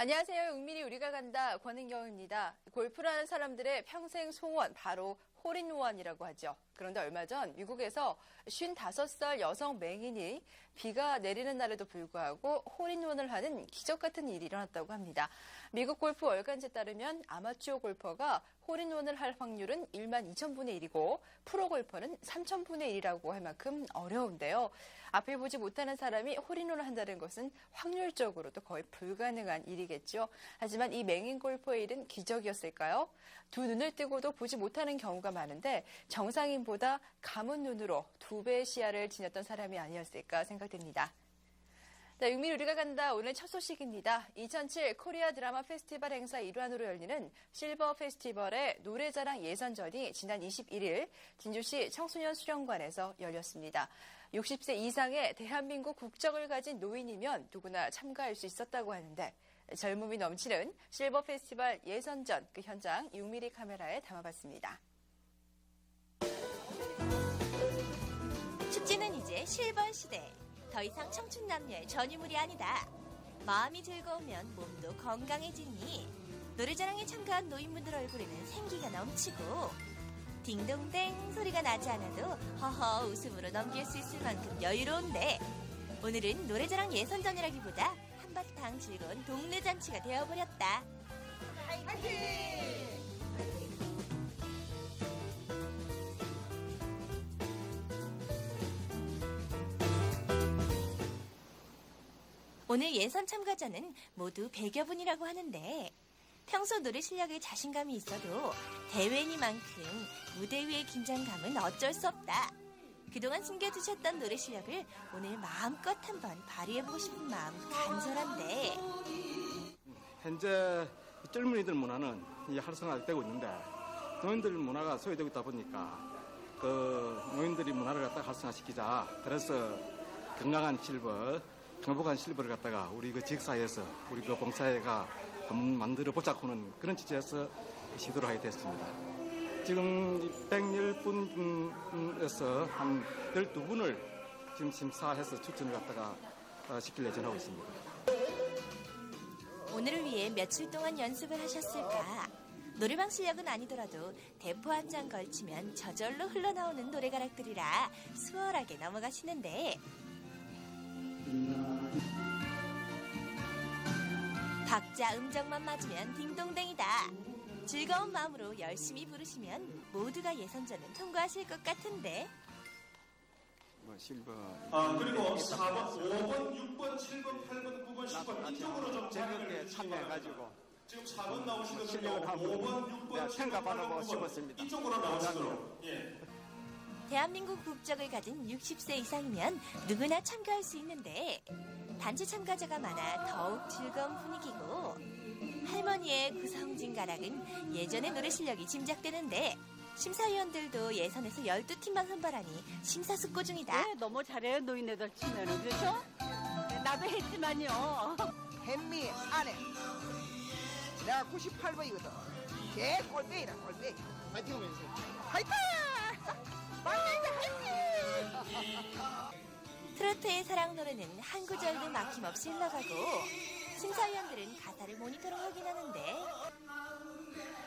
안녕하세요. 은밀히 우리가 간다. 권은경입니다. 골프라는 사람들의 평생 소원, 바로 홀인원이라고 하죠. 그런데 얼마 전 미국에서 55살 여성 맹인이 비가 내리는 날에도 불구하고 홀인원을 하는 기적 같은 일이 일어났다고 합니다. 미국 골프 월간지에 따르면 아마추어 골퍼가 홀인원을 할 확률은 1만 2천분의 1이고 프로 골퍼는 3천분의 1이라고 할 만큼 어려운데요. 앞을 보지 못하는 사람이 홀인원을 한다는 것은 확률적으로도 거의 불가능한 일이겠죠. 하지만 이 맹인 골퍼의 일은 기적이었을까요? 두 눈을 뜨고도 보지 못하는 경우가 많은데 정상인보다 감은 눈으로 2배의 시야를 지녔던 사람이 아니었을까 생각됩니다. 네, 은밀히 우리가 간다. 오늘 첫 소식입니다. 2007 코리아 드라마 페스티벌 행사 일환으로 열리는 실버 페스티벌의 노래자랑 예선전이 지난 21일 진주시 청소년 수련관에서 열렸습니다. 60세 이상의 대한민국 국적을 가진 노인이면 누구나 참가할 수 있었다고 하는데 젊음이 넘치는 실버 페스티벌 예선전 그 현장 6mm 카메라에 담아봤습니다. 축제는 이제 실버 시대. 더 이상 청춘 남녀의 전유물이 아니다. 마음이 즐거우면 몸도 건강해지니 노래자랑에 참가한 노인분들 얼굴에는 생기가 넘치고 딩동댕 소리가 나지 않아도 허허 웃음으로 넘길 수 있을 만큼 여유로운데 오늘은 노래자랑 예선전이라기보다 한바탕 즐거운 동네 잔치가 되어버렸다. 화이팅! 오늘 예선 참가자는 모두 100여 분이라고 하는데 평소 노래 실력에 자신감이 있어도 대회니만큼 무대 위의 긴장감은 어쩔 수 없다. 그동안 숨겨두셨던 노래 실력을 오늘 마음껏 한번 발휘해보고 싶은 마음 간절한데 현재 젊은이들 문화는 활성화되고 있는데 노인들 문화가 소외되고 있다 보니까 그 노인들이 문화를 갖다가 활성화시키자. 그래서 건강한 실버, 행복한 실버를 갖다가 우리 그 지역사회에서 우리 그 봉사회가 한번 만들어 보자고는 그런 취지에서 시도를 하게 됐습니다. 지금 110분에서 한 12분을 지금 심사해서 추천을 갖다가 시킬 예정하고 있습니다. 오늘을 위해 며칠 동안 연습을 하셨을까? 노래방 실력은 아니더라도 대포 한 장 걸치면 저절로 흘러나오는 노래가락들이라 수월하게 넘어가시는데 박자 음정만 맞으면 딩동댕이다. 즐거운 마음으로 열심히 부르시면 모두가 예선전은 통과하실 것 같은데 실버. 그리고 4번, 5번, 6번, 7번, 8번, 9번, 10번 이쪽으로 좀 재밌게 참여해가지고 지금 4번 나오시거든요. 실력을 한번 5번, 6번, 7번, 평가받아보고 8번, 9번 싶었습니다. 이쪽으로 나오시고요. 예. 대한민국 국적을 가진 60세 이상이면 누구나 참가할 수 있는데 단체 참가자가 많아 더욱 즐거운 분위기고 할머니의 구성진 가락은 예전의 노래 실력이 짐작되는데 심사위원들도 예선에서 12팀만 선발하니 심사숙고 중이다. 네, 너무 잘해요 노인네들 치면은 그렇죠? 나도 했지만요. 햄미 안에 내가 98번이거든. 개 꼴배이라 꼴배. 파이팅 하면서. 파이팅! 트로트의 사랑 노래는 한 구절도 막힘없이 흘러가고 심사위원들은 가사를 모니터로 확인하는데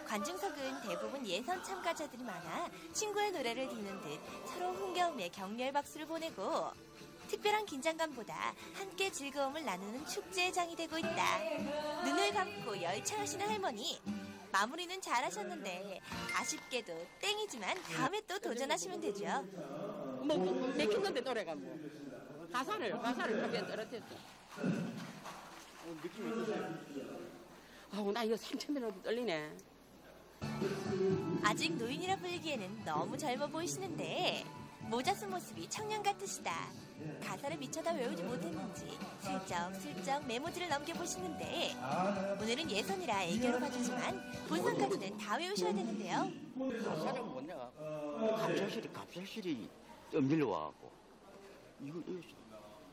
관중석은 대부분 예선 참가자들이 많아 친구의 노래를 듣는 듯 서로 흥겨움에 격려의 박수를 보내고 특별한 긴장감보다 함께 즐거움을 나누는 축제의 장이 되고 있다. 눈을 감고 열창하시는 할머니 마무리는 잘하셨는데 아쉽게도 땡이지만 다음에 또 도전하시면 되죠. 뭐 맥힌 건데 노래가 뭐 가사를 저기에 떨어졌어. 느낌이 어떠세요? 아우 나 이거 3,000m 떨리네. 아직 노인이라 불리기에는 너무 젊어 보이시는데 모자 쓴 모습이 청년 같으시다. 가사를 미쳐다 외우지 못했는지 슬쩍 메모지를 넘겨보시는데 오늘은 예선이라 애교로 봐주지만 본선까지는 다 외우셔야 되는데요. 가사는 뭐냐? 갑작스레 떠밀려 와갖고 이거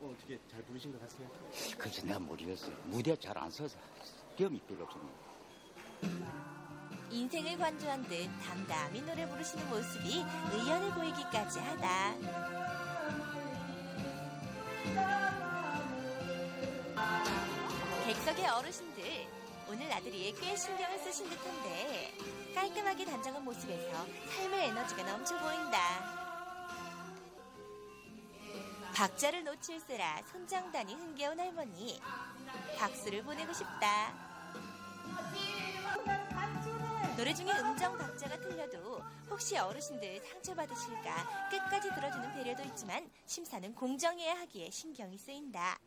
어떻게 잘 부르신 것 같아요? 그래서 내가 모르겠어요. 무대 잘 안 서서 경험이 별로 없습니다. 인생을 관조한 듯 담담히 노래 부르시는 모습이 의연해 보이기까지 하다. 객석의 어르신들 오늘 나들이에 꽤 신경을 쓰신 듯한데 깔끔하게 단정한 모습에서 삶의 에너지가 넘쳐 보인다. 박자를 놓칠세라 손장단이 흥겨운 할머니. 박수를 보내고 싶다. 노래 중에 음정 박자가 틀려도 혹시 어르신들 상처받으실까 끝까지 들어주는 배려도 있지만 심사는 공정해야 하기에 신경이 쓰인다.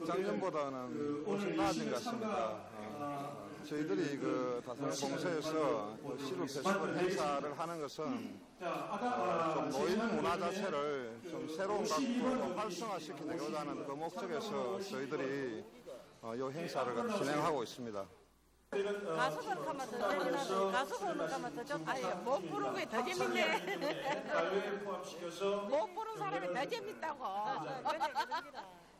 작년보다는 훨씬 나아진 것 같습니다. 저희들이 그 다산 공소에서 시루 페스티벌 행사를 하는 것은 좀 노인 문화 자체를 좀 새로운 각도로 활성화시키고자 하는 그 목적에서 저희들이 이 행사를 진행하고 있습니다. 가수들 가면 더 재미나지. 가수들 가면 더 좋다. 아니, 못 부르는 게 더 재밌네. 발레를 포함시켜서 못 부르는 사람이 더 재밌다고.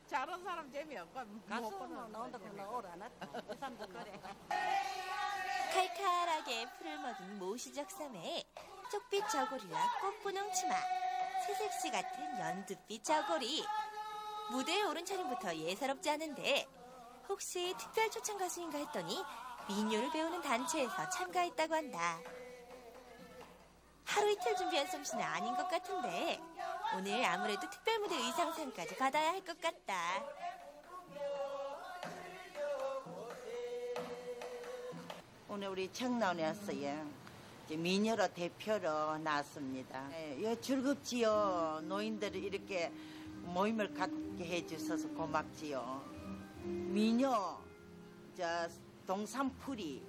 잘하는 사람 재미없고. 가수는 나온다고 나오라 안 왔다. 그 사람도 그래. 칼칼하게 풀을 먹인 모시적 섬에 쪽빛 저고리와 꽃분홍 치마, 새색시 같은 연두빛 저고리. 무대에 오른 차림부터 예사롭지 않은데 혹시 특별 초청 가수인가 했더니 민요를 배우는 단체에서 참가했다고 한다. 하루 이틀 준비한 솜씨는 아닌 것 같은데 오늘 아무래도 특별 무대 의상상까지 받아야 할 것 같다. 오늘 우리 청라원에 왔어요. 이제 미녀로 대표로 나왔습니다. 즐겁지요. 노인들이 이렇게 모임을 갖게 해주셔서 고맙지요. 미녀, 동산풀이,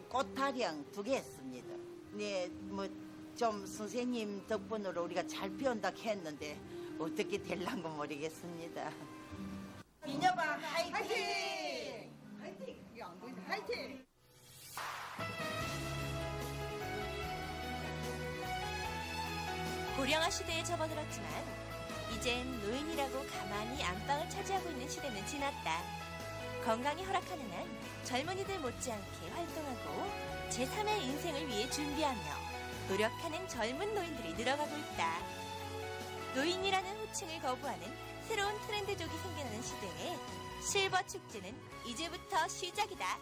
꽃타령 2개 했습니다. 네, 좀 선생님 덕분으로 우리가 잘 배운다 했는데 어떻게 될란가 모르겠습니다. 미녀방 화이팅! 화이팅! 이게 안 보이네. 화이팅! 고령화 시대에 접어들었지만 이젠 노인이라고 가만히 안방을 차지하고 있는 시대는 지났다. 건강이 허락하는 한 젊은이들 못지않게 활동하고 제3의 인생을 위해 준비하며 노력하는 젊은 노인들이 늘어가고 있다. 노인이라는 호칭을 거부하는 새로운 트렌드족이 생겨나는 시대에 실버 축제는 이제부터 시작이다.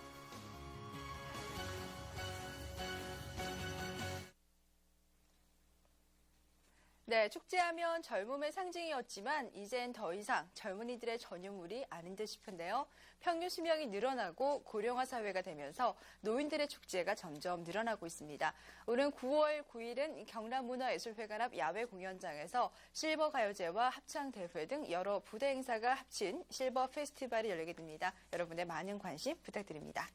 네, 축제하면 젊음의 상징이었지만 이젠 더 이상 젊은이들의 전유물이 아닌 듯 싶은데요. 평균 수명이 늘어나고 고령화 사회가 되면서 노인들의 축제가 점점 늘어나고 있습니다. 오는 9월 9일은 경남문화예술회관 앞 야외 공연장에서 실버 가요제와 합창대회 등 여러 부대 행사가 합친 실버 페스티벌이 열리게 됩니다. 여러분의 많은 관심 부탁드립니다.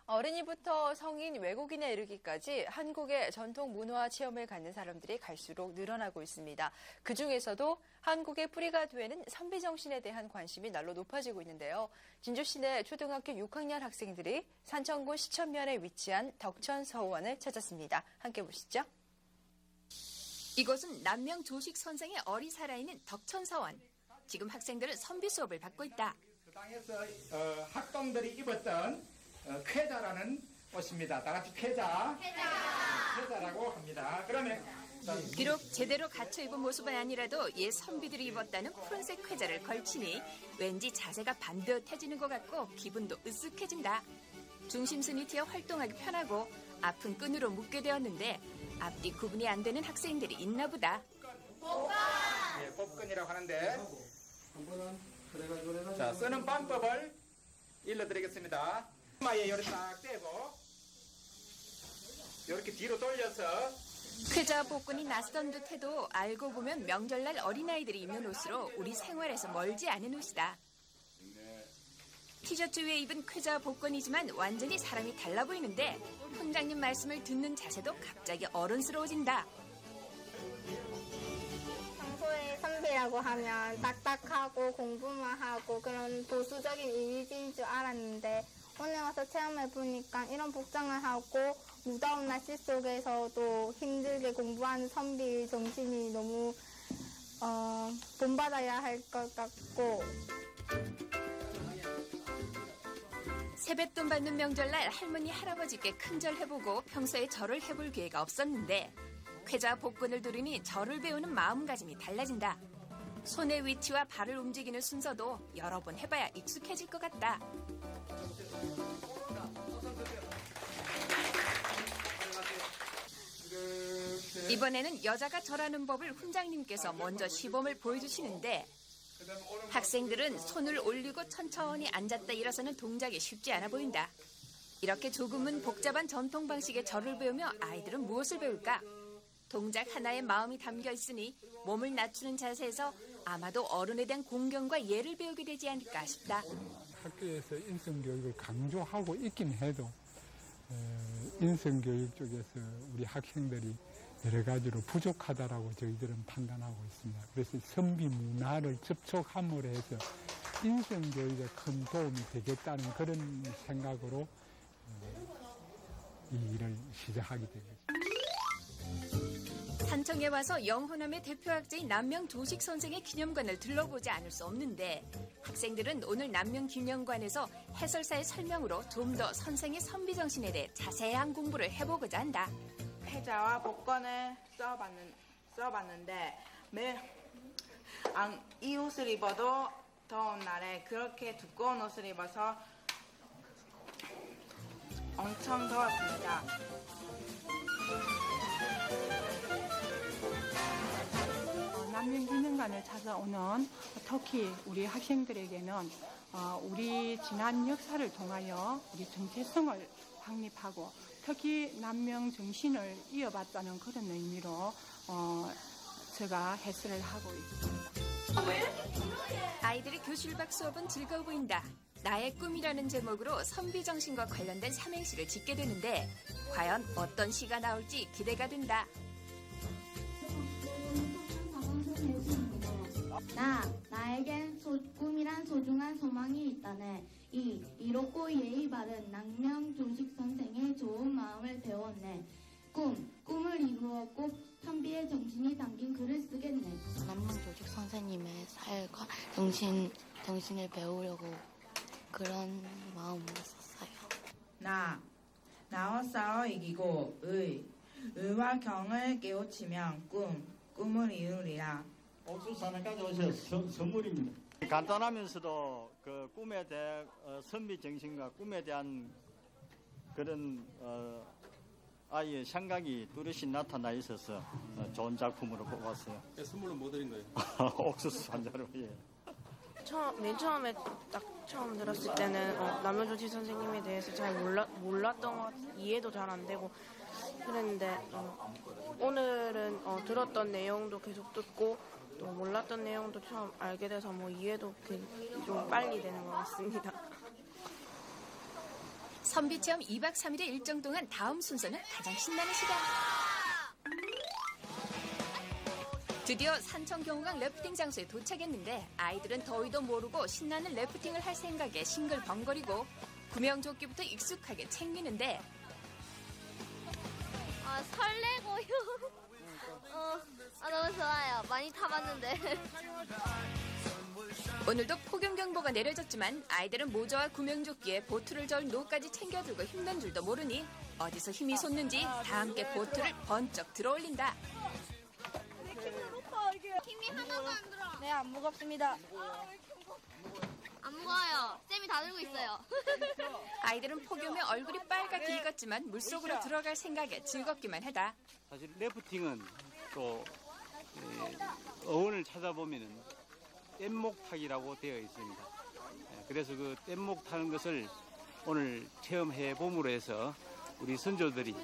어린이부터 성인, 외국인에 이르기까지 한국의 전통 문화 체험을 갖는 사람들이 갈수록 늘어나고 있습니다. 그중에서도 한국의 뿌리가 되는 선비 정신에 대한 관심이 날로 높아지고 있는데요. 진주 시내 초등학교 6학년 학생들이 산청군 시천면에 위치한 덕천서원을 찾았습니다. 함께 보시죠. 이곳은 남명 조식 선생의 얼이 살아있는 덕천서원. 지금 학생들은 선비 수업을 받고 있다. 그 당에서 학동들이 입었던 쾌자라는 옷입니다. 다 같이 쾌자라고 합니다. 그러면 비록 제대로 갖춰 입은 모습은 아니라도 옛 선비들이 입었다는 푸른색 쾌자를 걸치니 왠지 자세가 반듯해지는 것 같고 기분도 으쓱해진다. 중심선이 튀어 활동하기 편하고 아픈 끈으로 묶게 되었는데 앞뒤 구분이 안 되는 학생들이 있나 보다. 네, 뽑근이라고 하는데 자, 쓰는 방법을 일러드리겠습니다. 마에 이렇게 딱 떼고 이렇게 뒤로 돌려서 쾌자 복근이 낯선 듯해도 알고 보면 명절날 어린아이들이 입는 옷으로 우리 생활에서 멀지 않은 옷이다. 티셔츠 위에 입은 쾌자 복근이지만 완전히 사람이 달라 보이는데 훈장님 말씀을 듣는 자세도 갑자기 어른스러워진다. 평소에 선배라고 하면 딱딱하고 공부만 하고 그런 보수적인 이미지인 줄 알았는데 오늘 와서 체험해보니까 이런 복장을 하고 무더운 날씨 속에서도 힘들게 공부하는 선비 정신이 너무 본받아야 할 것 같고. 세뱃돈 받는 명절날 할머니 할아버지께 큰절 해보고 평소에 절을 해볼 기회가 없었는데 쾌자 복근을 두르니 절을 배우는 마음가짐이 달라진다. 손의 위치와 발을 움직이는 순서도 여러 번 해봐야 익숙해질 것 같다. 이번에는 여자가 절하는 법을 훈장님께서 먼저 시범을 보여주시는데 학생들은 손을 올리고 천천히 앉았다 일어서는 동작이 쉽지 않아 보인다. 이렇게 조금은 복잡한 전통 방식의 절을 배우며 아이들은 무엇을 배울까? 동작 하나에 마음이 담겨 있으니 몸을 낮추는 자세에서 아마도 어른에 대한 공경과 예를 배우게 되지 않을까 싶다. 학교에서 인성교육을 강조하고 있긴 해도 인성교육 쪽에서 우리 학생들이 여러 가지로 부족하다라고 저희들은 판단하고 있습니다. 그래서 선비 문화를 접촉함으로 해서 인성교육에 큰 도움이 되겠다는 그런 생각으로 이 일을 시작하게 되겠습니다. 산청에 와서 영호남의 대표학자인 남명조식 선생의 기념관을 둘러보지 않을 수 없는데 학생들은 오늘 남명기념관에서 해설사의 설명으로 좀 더 선생의 선비정신에 대해 자세한 공부를 해보고자 한다. 패자와 복권을 써봤는데 이 옷을 입어도 더운 날에 그렇게 두꺼운 옷을 입어서 엄청 더웠습니다. 남명기념관을 찾아오는 특히 우리 학생들에게는 우리 지난 역사를 통하여 우리 정체성을 확립하고 특히 남명 정신을 이어받자는 그런 의미로 제가 해설을 하고 있습니다. 아이들의 교실 밖 수업은 즐거워 보인다. 나의 꿈이라는 제목으로 선비정신과 관련된 삼행시를 짓게 되는데 과연 어떤 시가 나올지 기대가 된다. 나에겐 꿈이란 소중한 소망이 있다네. 이롭고 예의 바른 남명조식 선생의 좋은 마음을 배웠네. 꿈을 이루었고 선비의 정신이 담긴 글을 쓰겠네. 남명조식 선생님의 살과 정신을 배우려고 그런 마음으로 썼어요. 나와 싸워 이기고 의와 경을 깨우치면 꿈을 이루리라. 옥수수산에까지 오셔서 선물입니다. 간단하면서도 그 꿈에 대한 선비 정신과 꿈에 대한 그런 아이의 생각이 뚜렷이 나타나 있어서 좋은 작품으로 뽑았어요. 선물로 뭐 드린 거예요? 옥수수 한 자루. 예. 맨 처음에 딱 처음 들었을 때는 남명조식 선생님에 대해서 잘 몰랐던 것 같아요. 이해도 잘 안 되고 그랬는데 오늘은 들었던 내용도 계속 듣고 또 몰랐던 내용도 처음 알게 돼서 이해도 좀 빨리 되는 것 같습니다. 선비체험 2박 3일의 일정 동안 다음 순서는 가장 신나는 시간. 드디어 산청경호강 래프팅 장소에 도착했는데 아이들은 더위도 모르고 신나는 래프팅을 할 생각에 싱글벙거리고 구명조끼부터 익숙하게 챙기는데 설레고요. 너무 좋아요. 많이 타봤는데. 오늘도 폭염경보가 내려졌지만 아이들은 모자와 구명조끼에 보트를 절 노까지 챙겨들고 힘든 줄도 모르니 어디서 힘이 솟는지 다 함께 보트를 번쩍 들어올린다. 힘이 하나도 안 들어. 네, 안 무겁습니다. 안 무거워요. 쌤이 다 들고 있어요. 아이들은 폭염에 얼굴이 빨갛게 익었지만 물속으로 들어갈 생각에 즐겁기만 하다. 사실 래프팅은 또 어원을 찾아보면은 뗏목 타기라고 되어 있습니다. 그래서 그 뗏목 타는 것을 오늘 체험해 봄으로 해서 우리 선조들이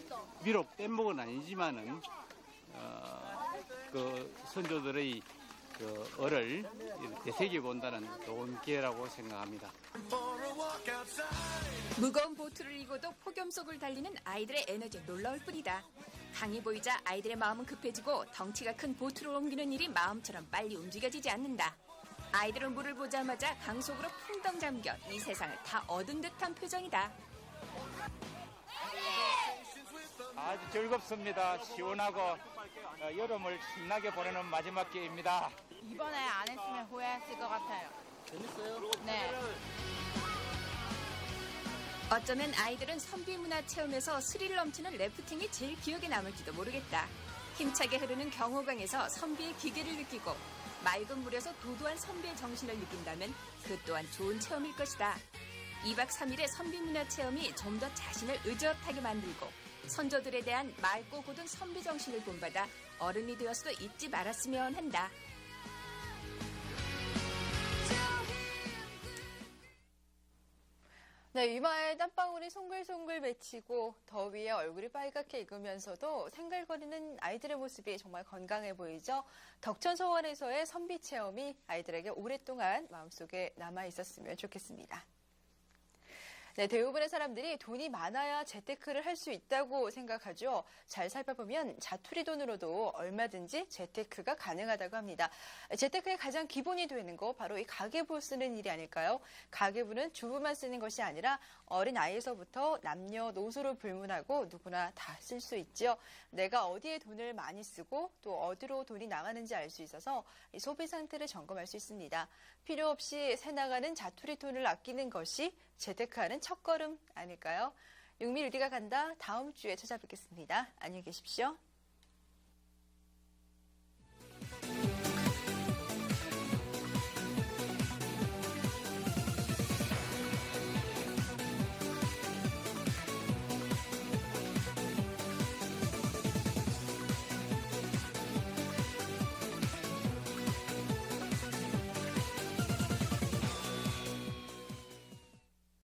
비록 뗏목은 아니지만은 그 선조들의 그 얼을 되새겨 본다는 좋은 기회라고 생각합니다. 무거운 보트를 이고도 폭염 속을 달리는 아이들의 에너지 놀라울 뿐이다. 강이 보이자 아이들의 마음은 급해지고 덩치가 큰 보트를 옮기는 일이 마음처럼 빨리 움직여지지 않는다. 아이들은 물을 보자마자 강 속으로 풍덩 잠겨 이 세상을 다 얻은 듯한 표정이다. 아주 즐겁습니다. 시원하고 여름을 신나게 보내는 마지막 기회입니다. 이번에 안 했으면 후회했을 것 같아요. 재밌어요? 네. 어쩌면 아이들은 선비문화 체험에서 스릴 넘치는 래프팅이 제일 기억에 남을지도 모르겠다. 힘차게 흐르는 경호강에서 선비의 기계를 느끼고 맑은 물에서 도도한 선비의 정신을 느낀다면 그 또한 좋은 체험일 것이다. 2박 3일의 선비 문화 체험이 좀 더 자신을 의젓하게 만들고 선조들에 대한 맑고 고든 선비 정신을 본받아 어른이 되어서도 잊지 말았으면 한다. 네, 이마에 땀방울이 송글송글 맺히고 더위에 얼굴이 빨갛게 익으면서도 생글거리는 아이들의 모습이 정말 건강해 보이죠. 덕천소원에서의 선비 체험이 아이들에게 오랫동안 마음속에 남아 있었으면 좋겠습니다. 네, 대부분의 사람들이 돈이 많아야 재테크를 할 수 있다고 생각하죠. 잘 살펴보면 자투리 돈으로도 얼마든지 재테크가 가능하다고 합니다. 재테크의 가장 기본이 되는 거 바로 이 가계부 쓰는 일이 아닐까요? 가계부는 주부만 쓰는 것이 아니라 어린 아이에서부터 남녀노소로 불문하고 누구나 다 쓸 수 있죠. 내가 어디에 돈을 많이 쓰고 또 어디로 돈이 나가는지 알 수 있어서 이 소비 상태를 점검할 수 있습니다. 필요 없이 새 나가는 자투리 돈을 아끼는 것이 재테크하는 첫걸음 아닐까요? 육미 루디가 간다. 다음 주에 찾아뵙겠습니다. 안녕히 계십시오.